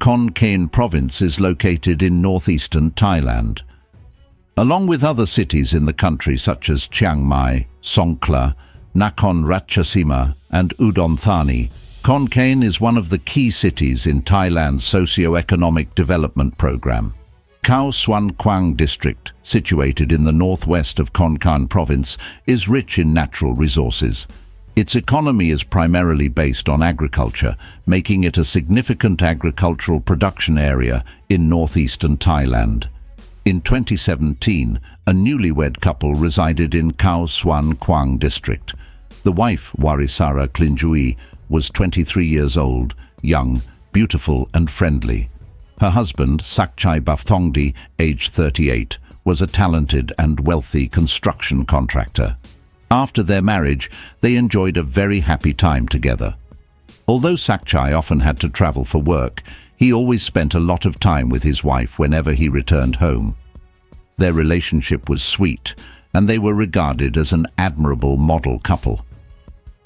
Khon Kaen Province is located in northeastern Thailand. Along with other cities in the country such as Chiang Mai, Songkhla, Nakhon Ratchasima and Udon Thani, Khon Kaen is one of the key cities in Thailand's socio-economic development program. Khao Suan Kwang District, situated in the northwest of Khon Kaen Province, is rich in natural resources. Its economy is primarily based on agriculture, making it a significant agricultural production area in northeastern Thailand. In 2017, a newlywed couple resided in Khao Suan Kwang District. The wife, Warisara Klinjui, was 23 years old, young, beautiful and friendly. Her husband, Sakchai Bafthongdee, aged 38, was a talented and wealthy construction contractor. After their marriage, they enjoyed a very happy time together. Although Sakchai often had to travel for work, he always spent a lot of time with his wife whenever he returned home. Their relationship was sweet, and they were regarded as an admirable model couple.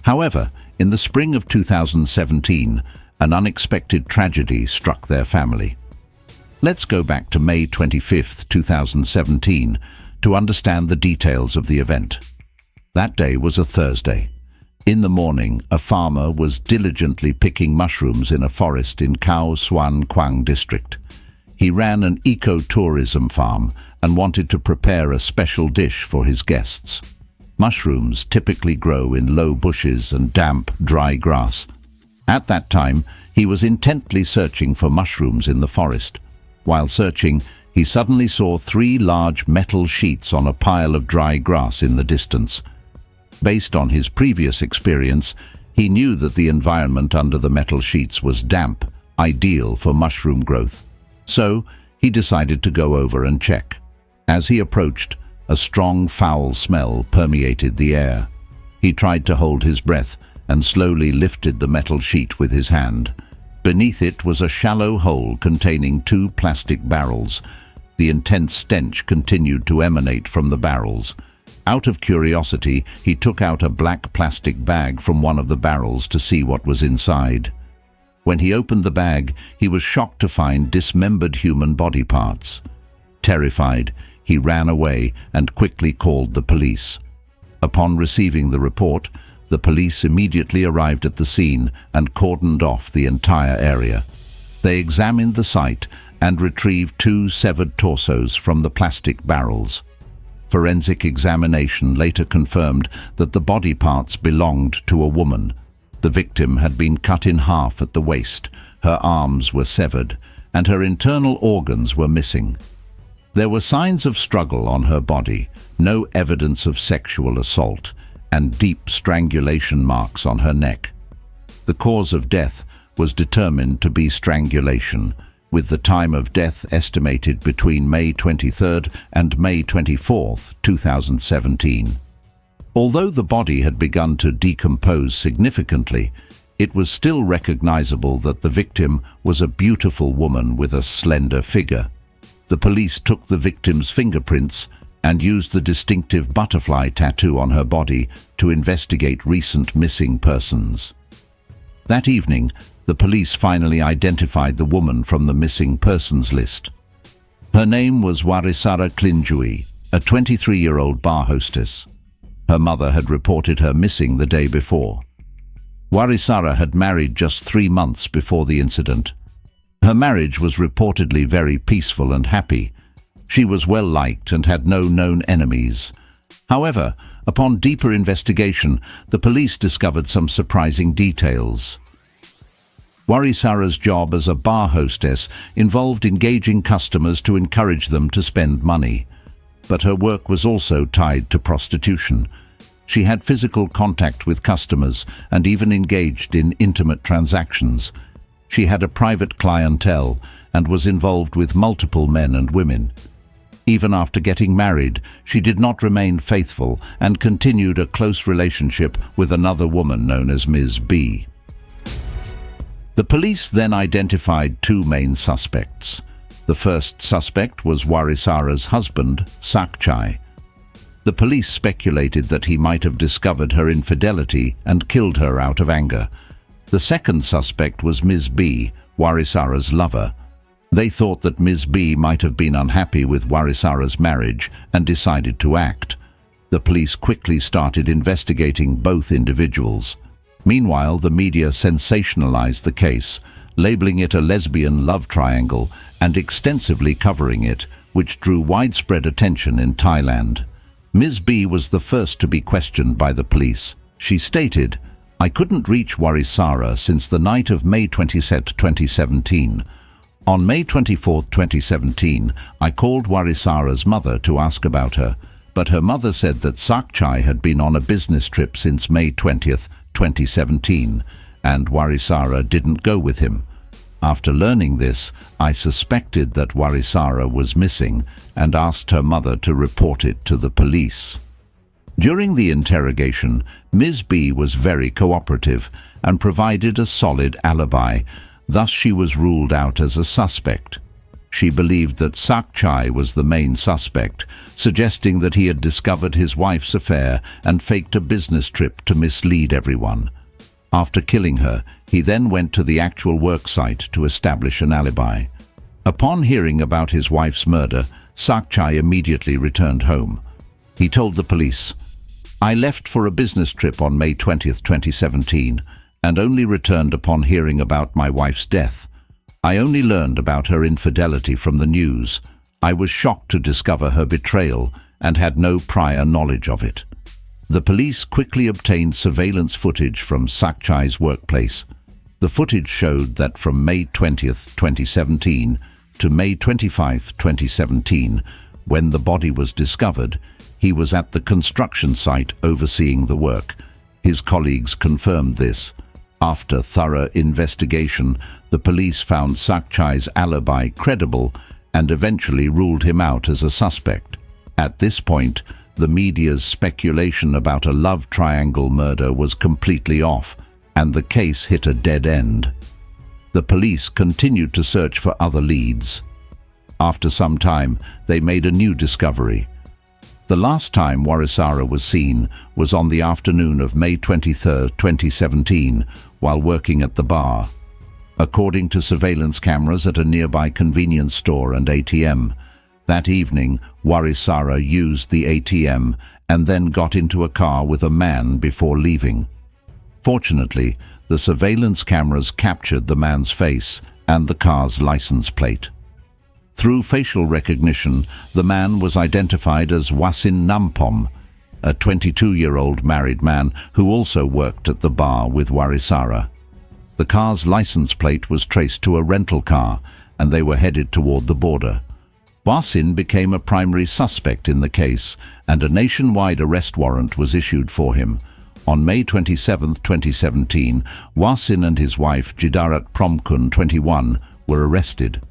However, in the spring of 2017, an unexpected tragedy struck their family. Let's go back to May 25, 2017, to understand the details of the event. That day was a Thursday. In the morning, a farmer was diligently picking mushrooms in a forest in Khao Suan Kwang District. He ran an eco-tourism farm and wanted to prepare a special dish for his guests. Mushrooms typically grow in low bushes and damp, dry grass. At that time, he was intently searching for mushrooms in the forest. While searching, he suddenly saw 3 large metal sheets on a pile of dry grass in the distance. Based on his previous experience, he knew that the environment under the metal sheets was damp, ideal for mushroom growth. So, he decided to go over and check. As he approached, a strong, foul smell permeated the air. He tried to hold his breath and slowly lifted the metal sheet with his hand. Beneath it was a shallow hole containing 2 plastic barrels. The intense stench continued to emanate from the barrels. Out of curiosity, he took out a black plastic bag from one of the barrels to see what was inside. When he opened the bag, he was shocked to find dismembered human body parts. Terrified, he ran away and quickly called the police. Upon receiving the report, the police immediately arrived at the scene and cordoned off the entire area. They examined the site and retrieved 2 severed torsos from the plastic barrels. Forensic examination later confirmed that the body parts belonged to a woman. The victim had been cut in half at the waist, her arms were severed, and her internal organs were missing. There were signs of struggle on her body, no evidence of sexual assault, and deep strangulation marks on her neck. The cause of death was determined to be strangulation, with the time of death estimated between May 23 and May 24, 2017. Although the body had begun to decompose significantly, it was still recognizable that the victim was a beautiful woman with a slender figure. The police took the victim's fingerprints and used the distinctive butterfly tattoo on her body to investigate recent missing persons. That evening, the police finally identified the woman from the missing persons list. Her name was Warisara Klinjui, a 23-year-old bar hostess. Her mother had reported her missing the day before. Warisara had married just 3 months before the incident. Her marriage was reportedly very peaceful and happy. She was well liked and had no known enemies. However, upon deeper investigation, the police discovered some surprising details. Warisara's job as a bar hostess involved engaging customers to encourage them to spend money. But her work was also tied to prostitution. She had physical contact with customers and even engaged in intimate transactions. She had a private clientele and was involved with multiple men and women. Even after getting married, she did not remain faithful and continued a close relationship with another woman known as Ms. B. The police then identified 2 main suspects. The first suspect was Warisara's husband, Sakchai. The police speculated that he might have discovered her infidelity and killed her out of anger. The second suspect was Ms. B, Warisara's lover. They thought that Ms. B might have been unhappy with Warisara's marriage and decided to act. The police quickly started investigating both individuals. Meanwhile, the media sensationalized the case, labeling it a lesbian love triangle and extensively covering it, which drew widespread attention in Thailand. Ms. B was the first to be questioned by the police. She stated, "I couldn't reach Warisara since the night of May 22, 2017. On May 24, 2017, I called Warisara's mother to ask about her, but her mother said that Sakchai had been on a business trip since May 20, 2017, and Warisara didn't go with him. After learning this, I suspected that Warisara was missing and asked her mother to report it to the police." During the interrogation, Ms. B was very cooperative and provided a solid alibi, thus she was ruled out as a suspect. She believed that Sakchai was the main suspect, suggesting that he had discovered his wife's affair and faked a business trip to mislead everyone. After killing her, he then went to the actual work site to establish an alibi. Upon hearing about his wife's murder, Sakchai immediately returned home. He told the police, "I left for a business trip on May 20, 2017, and only returned upon hearing about my wife's death. I only learned about her infidelity from the news. I was shocked to discover her betrayal and had no prior knowledge of it." The police quickly obtained surveillance footage from Sakchai's workplace. The footage showed that from May 20, 2017 to May 25, 2017, when the body was discovered, he was at the construction site overseeing the work. His colleagues confirmed this. After thorough investigation, the police found Sakchai's alibi credible and eventually ruled him out as a suspect. At this point, the media's speculation about a love triangle murder was completely off, and the case hit a dead end. The police continued to search for other leads. After some time, they made a new discovery. The last time Warisara was seen was on the afternoon of May 23, 2017, while working at the bar. According to surveillance cameras at a nearby convenience store and ATM, that evening, Warisara used the ATM and then got into a car with a man before leaving. Fortunately, the surveillance cameras captured the man's face and the car's license plate. Through facial recognition, the man was identified as Wasin Nampom, a 22-year-old married man who also worked at the bar with Warisara. The car's license plate was traced to a rental car, and they were headed toward the border. Wasin became a primary suspect in the case, and a nationwide arrest warrant was issued for him. On May 27, 2017, Wasin and his wife, Jidarat Promkhun, 21, were arrested.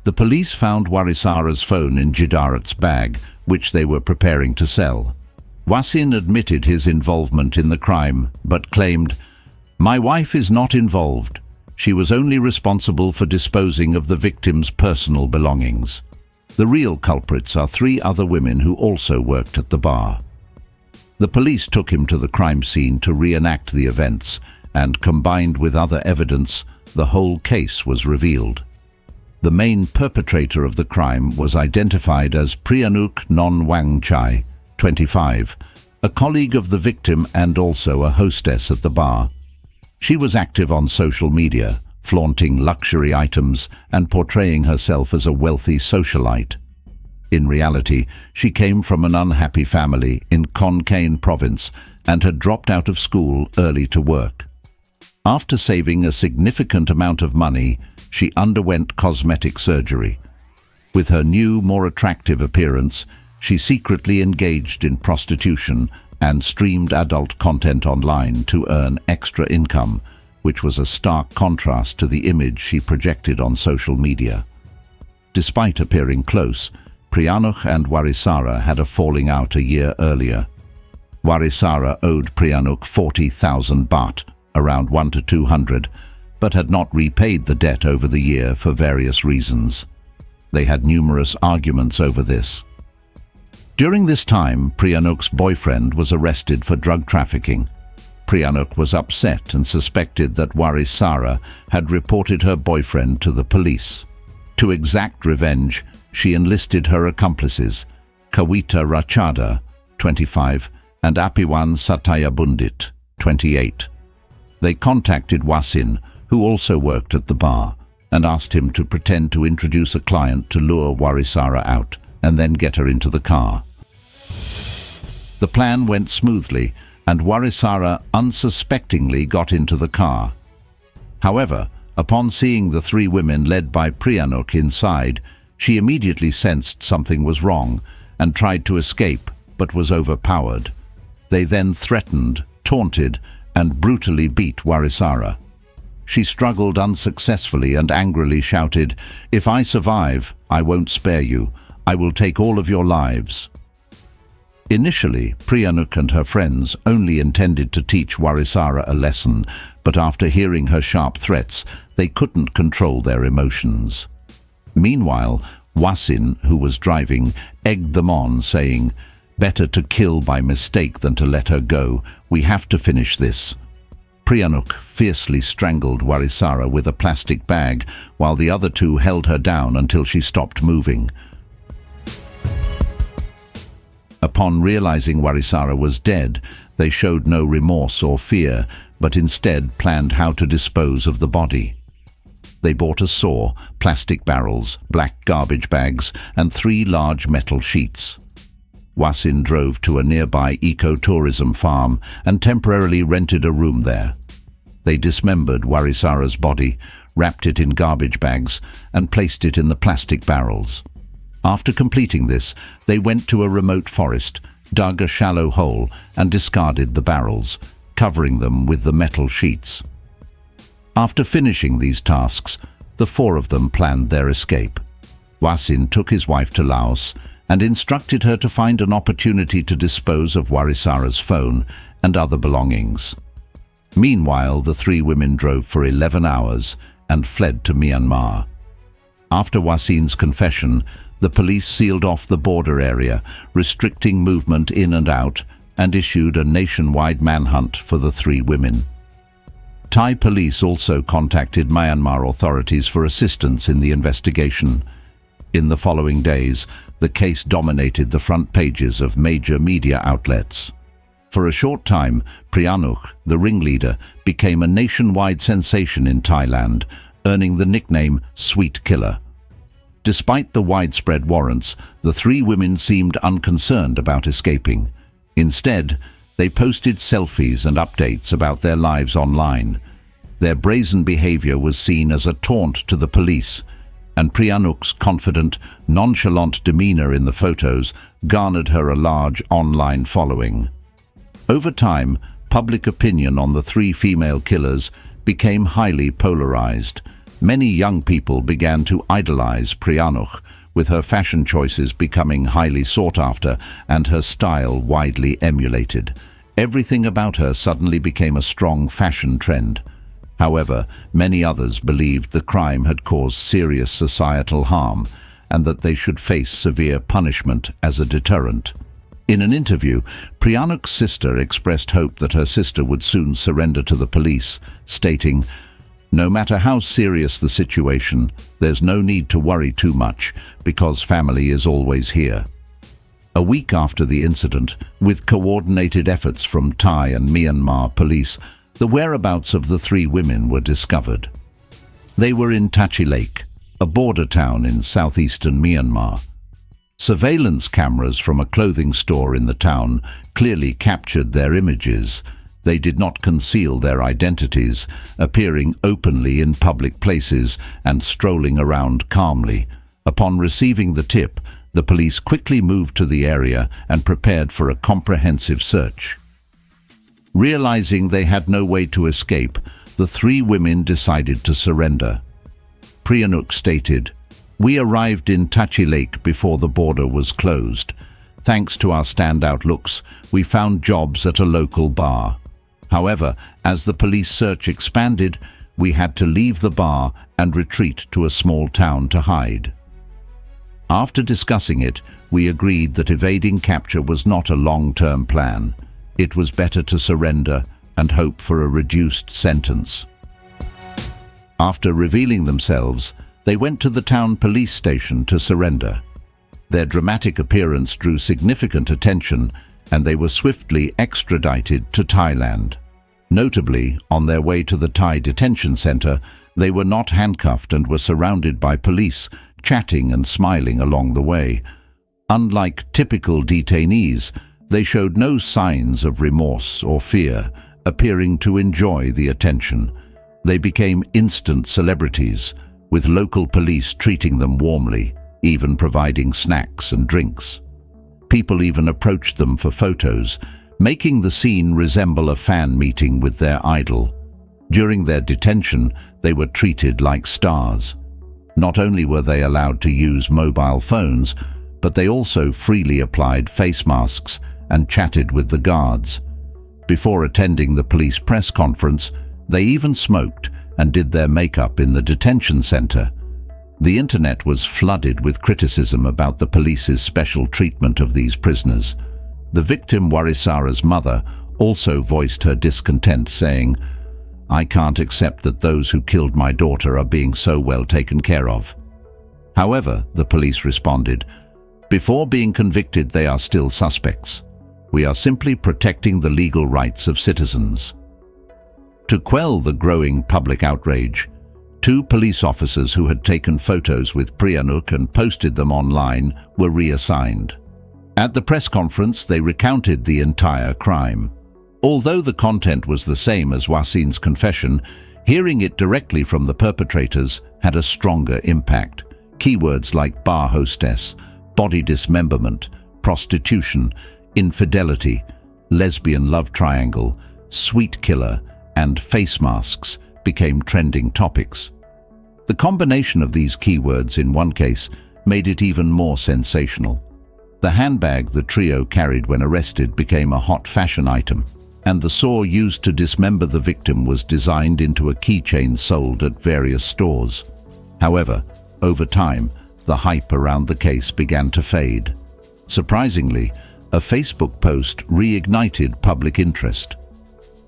The police found Warisara's phone in Jidarat's bag, which they were preparing to sell. Wasin admitted his involvement in the crime, but claimed, "My wife is not involved. She was only responsible for disposing of the victim's personal belongings." The real culprits are 3 other women who also worked at the bar. The police took him to the crime scene to reenact the events, and combined with other evidence, the whole case was revealed. The main perpetrator of the crime was identified as Priyanuch Nonwangchai, 25, a colleague of the victim and also a hostess at the bar. She was active on social media, flaunting luxury items and portraying herself as a wealthy socialite. In reality, she came from an unhappy family in Khon Kaen Province and had dropped out of school early to work. After saving a significant amount of money, she underwent cosmetic surgery. With her new, more attractive appearance, she secretly engaged in prostitution and streamed adult content online to earn extra income, which was a stark contrast to the image she projected on social media. Despite appearing close, Priyanuch and Warisara had a falling out a year earlier. Warisara owed Priyanuch 40,000 baht, around 1 to 200, but had not repaid the debt over the year for various reasons. They had numerous arguments over this. During this time, Priyanuch's boyfriend was arrested for drug trafficking. Priyanuch was upset and suspected that Warisara had reported her boyfriend to the police. To exact revenge, she enlisted her accomplices, Kawita Rachada, 25, and Apiwan Satayabundit, 28. They contacted Wasin, who also worked at the bar, and asked him to pretend to introduce a client to lure Warisara out and then get her into the car. The plan went smoothly, and Warisara unsuspectingly got into the car. However, upon seeing the three women led by Priyanuch inside, she immediately sensed something was wrong and tried to escape, but was overpowered. They then threatened, taunted, and brutally beat Warisara. She struggled unsuccessfully and angrily shouted, "If I survive, I won't spare you. I will take all of your lives." Initially, Priyanuch and her friends only intended to teach Warisara a lesson, but after hearing her sharp threats, they couldn't control their emotions. Meanwhile, Wasin, who was driving, egged them on, saying, "Better to kill by mistake than to let her go. We have to finish this." Priyanuch fiercely strangled Warisara with a plastic bag, while the other two held her down until she stopped moving. Upon realizing Warisara was dead, they showed no remorse or fear, but instead planned how to dispose of the body. They bought a saw, plastic barrels, black garbage bags, and 3 large metal sheets. Wasin drove to a nearby eco-tourism farm and temporarily rented a room there. They dismembered Warisara's body, wrapped it in garbage bags, and placed it in the plastic barrels. After completing this, they went to a remote forest, dug a shallow hole, and discarded the barrels, covering them with the metal sheets. After finishing these tasks, the 4 of them planned their escape. Wasin took his wife to Laos and instructed her to find an opportunity to dispose of Warisara's phone and other belongings. Meanwhile, the 3 women drove for 11 hours and fled to Myanmar. After Wasin's confession, the police sealed off the border area, restricting movement in and out, and issued a nationwide manhunt for the 3 women. Thai police also contacted Myanmar authorities for assistance in the investigation. In the following days, the case dominated the front pages of major media outlets. For a short time, Priyanuch, the ringleader, became a nationwide sensation in Thailand, earning the nickname Sweet Killer. Despite the widespread warrants, the 3 women seemed unconcerned about escaping. Instead, they posted selfies and updates about their lives online. Their brazen behavior was seen as a taunt to the police, and Priyanuch's confident, nonchalant demeanor in the photos garnered her a large online following. Over time, public opinion on the 3 female killers became highly polarized. Many young people began to idolize Priyanuch, with her fashion choices becoming highly sought after and her style widely emulated. Everything about her suddenly became a strong fashion trend. However, many others believed the crime had caused serious societal harm and that they should face severe punishment as a deterrent. In an interview, Priyanuch's sister expressed hope that her sister would soon surrender to the police, stating, "No matter how serious the situation, there's no need to worry too much because family is always here." A week after the incident, with coordinated efforts from Thai and Myanmar police, the whereabouts of the 3 women were discovered. They were in Tachi Lake, a border town in southeastern Myanmar. Surveillance cameras from a clothing store in the town clearly captured their images. They did not conceal their identities, appearing openly in public places and strolling around calmly. Upon receiving the tip, the police quickly moved to the area and prepared for a comprehensive search. Realizing they had no way to escape, the 3 women decided to surrender. Priyanuch stated, "We arrived in Tachi Lake before the border was closed. Thanks to our standout looks, we found jobs at a local bar. However, as the police search expanded, we had to leave the bar and retreat to a small town to hide." After discussing it, we agreed that evading capture was not a long-term plan. It was better to surrender, and hope for a reduced sentence. After revealing themselves, they went to the town police station to surrender. Their dramatic appearance drew significant attention, and they were swiftly extradited to Thailand. Notably, on their way to the Thai detention center, they were not handcuffed and were surrounded by police, chatting and smiling along the way. Unlike typical detainees, they showed no signs of remorse or fear, appearing to enjoy the attention. They became instant celebrities, with local police treating them warmly, even providing snacks and drinks. People even approached them for photos, making the scene resemble a fan meeting with their idol. During their detention, they were treated like stars. Not only were they allowed to use mobile phones, but they also freely applied face masks and chatted with the guards. Before attending the police press conference, they even smoked and did their makeup in the detention center. The internet was flooded with criticism about the police's special treatment of these prisoners. The victim Warisara's mother also voiced her discontent, saying, "I can't accept that those who killed my daughter are being so well taken care of." However, the police responded, "Before being convicted, they are still suspects. We are simply protecting the legal rights of citizens." To quell the growing public outrage, 2 police officers who had taken photos with Priyanuch and posted them online were reassigned. At the press conference, they recounted the entire crime. Although the content was the same as Wasin's confession, hearing it directly from the perpetrators had a stronger impact. Keywords like bar hostess, body dismemberment, prostitution, infidelity, lesbian love triangle, sweet killer, and face masks became trending topics. The combination of these keywords in one case made it even more sensational. The handbag the trio carried when arrested became a hot fashion item, and the saw used to dismember the victim was designed into a keychain sold at various stores. However, over time, the hype around the case began to fade. Surprisingly, a Facebook post reignited public interest.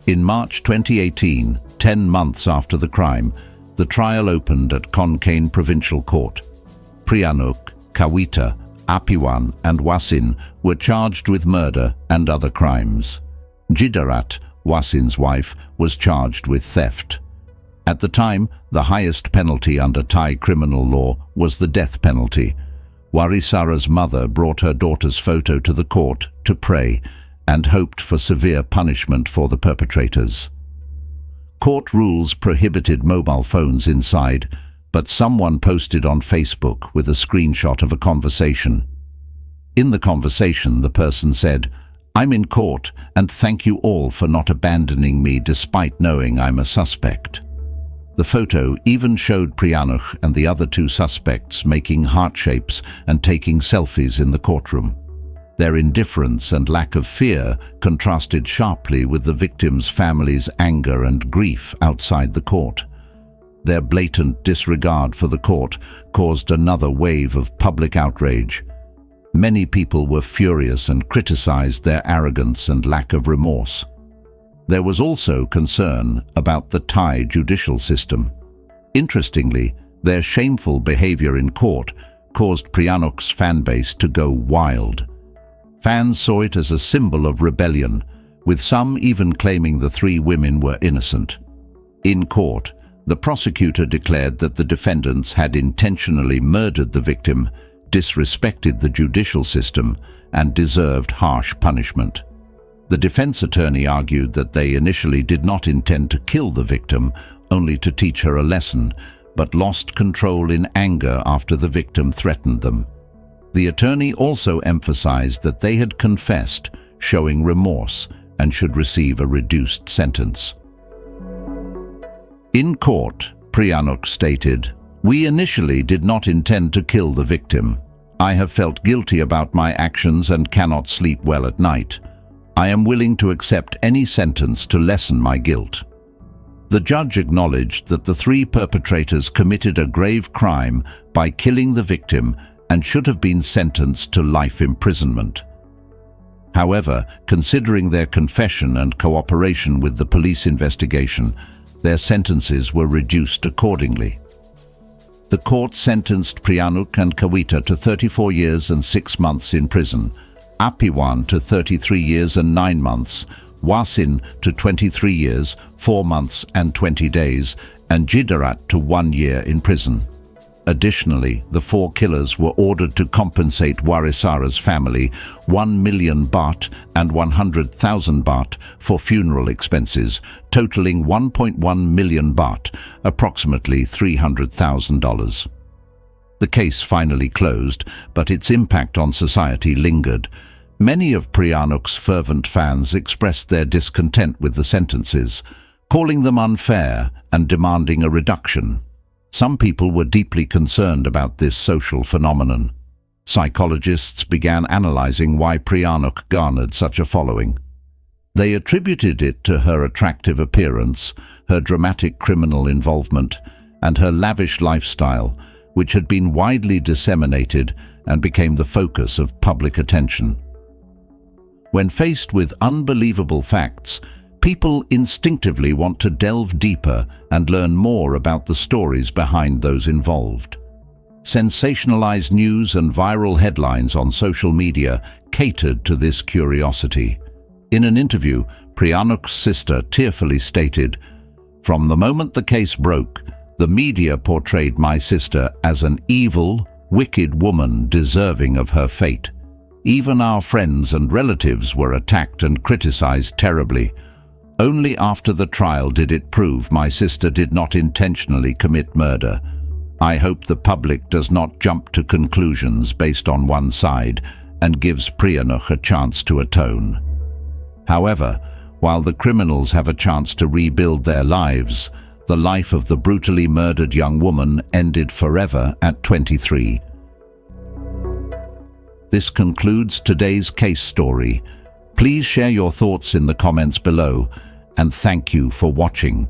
In March 2018, 10 months after the crime, the trial opened at Khon Kaen Provincial Court. Priyanuch, Kawita, Apiwan and Wasin were charged with murder and other crimes. Jidarat, Wasin's wife, was charged with theft. At the time, the highest penalty under Thai criminal law was the death penalty. Warisara's mother brought her daughter's photo to the court to pray and hoped for severe punishment for the perpetrators. Court rules prohibited mobile phones inside, but someone posted on Facebook with a screenshot of a conversation. In the conversation, the person said, "I'm in court and thank you all for not abandoning me despite knowing I'm a suspect." The photo even showed Priyanuch and the other 2 suspects making heart shapes and taking selfies in the courtroom. Their indifference and lack of fear contrasted sharply with the victims' families' anger and grief outside the court. Their blatant disregard for the court caused another wave of public outrage. Many people were furious and criticized their arrogance and lack of remorse. There was also concern about the Thai judicial system. Interestingly, their shameful behavior in court caused Priyanuch's fanbase to go wild. Fans saw it as a symbol of rebellion, with some even claiming the 3 women were innocent. In court, the prosecutor declared that the defendants had intentionally murdered the victim, disrespected the judicial system, and deserved harsh punishment. The defense attorney argued that they initially did not intend to kill the victim, only to teach her a lesson, but lost control in anger after the victim threatened them. The attorney also emphasized that they had confessed, showing remorse, and should receive a reduced sentence. In court, Priyanuch stated, "We initially did not intend to kill the victim. I have felt guilty about my actions and cannot sleep well at night. I am willing to accept any sentence to lessen my guilt." The judge acknowledged that the 3 perpetrators committed a grave crime by killing the victim and should have been sentenced to life imprisonment. However, considering their confession and cooperation with the police investigation, their sentences were reduced accordingly. The court sentenced Priyanuch and Kawita to 34 years and 6 months in prison, Apiwan to 33 years and 9 months, Wasin to 23 years, 4 months and 20 days, and Jidarat to 1 year in prison. Additionally, the 4 killers were ordered to compensate Warisara's family 1 million baht and 100,000 baht for funeral expenses, totaling 1.1 million baht, approximately $300,000. The case finally closed, but its impact on society lingered. Many of Priyanuch's fervent fans expressed their discontent with the sentences, calling them unfair and demanding a reduction. Some people were deeply concerned about this social phenomenon. Psychologists began analyzing why Priyanuch garnered such a following. They attributed it to her attractive appearance, her dramatic criminal involvement, and her lavish lifestyle, which had been widely disseminated and became the focus of public attention. When faced with unbelievable facts, people instinctively want to delve deeper and learn more about the stories behind those involved. Sensationalized news and viral headlines on social media catered to this curiosity. In an interview, Priyanuch's sister tearfully stated, "From the moment the case broke, the media portrayed my sister as an evil, wicked woman deserving of her fate. Even our friends and relatives were attacked and criticized terribly. Only after the trial did it prove my sister did not intentionally commit murder. I hope the public does not jump to conclusions based on one side and gives Priyanuch a chance to atone." However, while the criminals have a chance to rebuild their lives, the life of the brutally murdered young woman ended forever at 23. This concludes today's case story. Please share your thoughts in the comments below, and thank you for watching.